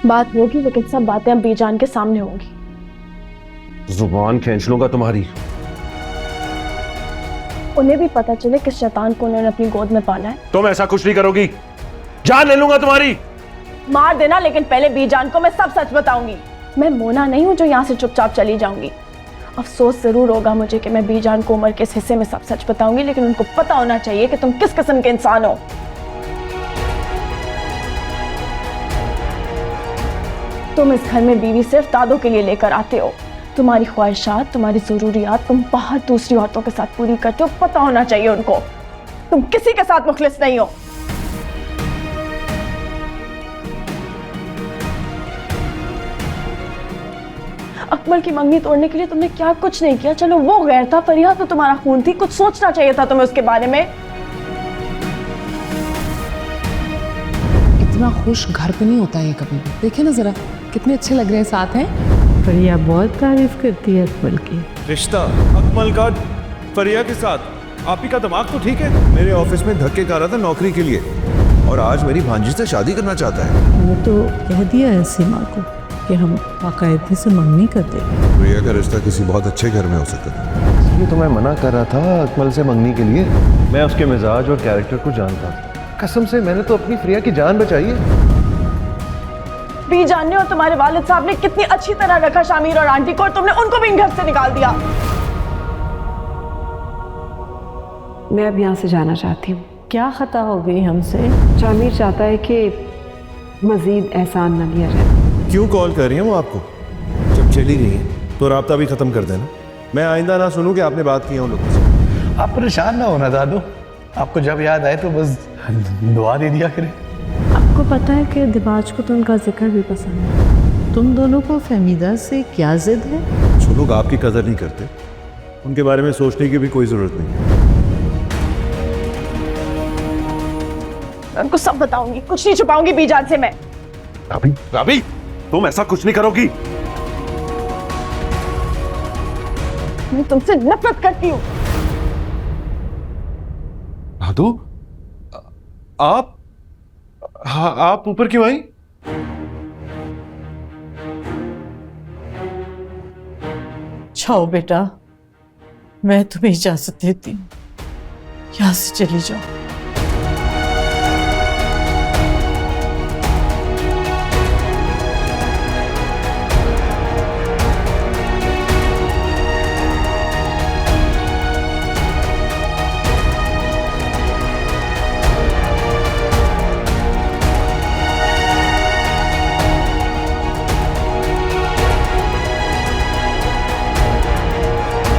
बात होगी, लेकिन सब बातें अब बीजान के सामने होंगी। जुबान खींच लूंगा तुम्हारी। उन्हें भी पता चले किस शैतान को उन्होंने अपनी गोद में पाला है। तुम ऐसा कुछ नहीं करोगी, जान ले लूंगा तुम्हारी। मार देना, लेकिन पहले बीजान को मैं सब सच बताऊंगी। मैं मोना नहीं हूं जो यहाँ से चुपचाप चली जाऊंगी। अफसोस जरूर होगा मुझे कि मैं बीजान को उम्र के इस हिस्से में सब सच बताऊंगी, लेकिन उनको पता होना चाहिए कि तुम किस किस्म के इंसान हो। तुम इस घर में बीवी सिर्फ दादों के लिए लेकर आते हो। तुम्हारी ख्वाहिशात, तुम्हारी जरूरियात तुम बाहर दूसरी औरतों के साथ पूरी करते हो। पता होना चाहिए उनको तुम किसी के साथ मुखलिस नहीं हो। अकबर की मंगनी तोड़ने के लिए तुमने क्या कुछ नहीं किया। चलो वो गैर था, फरिया तो तुम्हारा खून थी, कुछ सोचना चाहिए था तुम्हें उसके बारे में। इतना खुश घर पे नहीं होता है कभी भी। देखे ना जरा कितने अच्छे लग रहे हैं साथ हैं। फरिया बहुत तारीफ करती है अकमल की। रिश्ता अकमल का फरिया के साथ। आप ही का दिमाग तो ठीक है। मेरे ऑफिस में धक्के खा रहा था नौकरी के लिए और आज मेरी भांजी से शादी करना चाहता है। मैंने तो कह दिया है सीमा को कि हम बाकायदगी से मंगनी करते हैं। फरिया का रिश्ता किसी बहुत अच्छे घर में हो सकता है। ये तो मैं मना कर रहा था अकमल से मंगनी के लिए। मैं उसके मिजाज और कैरेक्टर को जानता था। कसम से मैंने तो अपनी फ्रिया की जान बचाई है। बीजान ने और तुम्हारे वालिद साहब ने कितनी अच्छी तरह रखा शामिर और आंटी को, और तुमने उनको भी घर से निकाल दिया। मैं अब यहाँ से जाना चाहती हूँ। क्या खता हो गई हमसे? शामिर चाहता है कि मजीद एहसान न लिया जाए। क्यों कॉल कर रही हैं वो आपको? जब चली गई हैं तो राब्ता भी खत्म कर देना। मैं आइंदा ना सुनूं कि आपने बात की है उन लोगों से। आप परेशान ना होना दादू, आपको जब याद आए तो बस दुआ दे दिया करें। आपको पता है कि दिबाज को तो उनका जिक्र भी पसंद है। तुम दोनों को फहमीदा से क्या जिद है? जो लोग आपकी कदर नहीं करते उनके बारे में सोचने की भी कोई जरूरत नहीं। मैं उनको सब बताऊंगी, कुछ नहीं छुपाऊंगी बीजान से मैं। राबी, राबी, तुम ऐसा कुछ नहीं करोगी। मैं तुमसे नफरत करती हूँ। दादू, आप ऊपर क्यों आई? जाओ बेटा, मैं तुम्हें इजाजत देती हूँ, यहाँ से चली जाओ।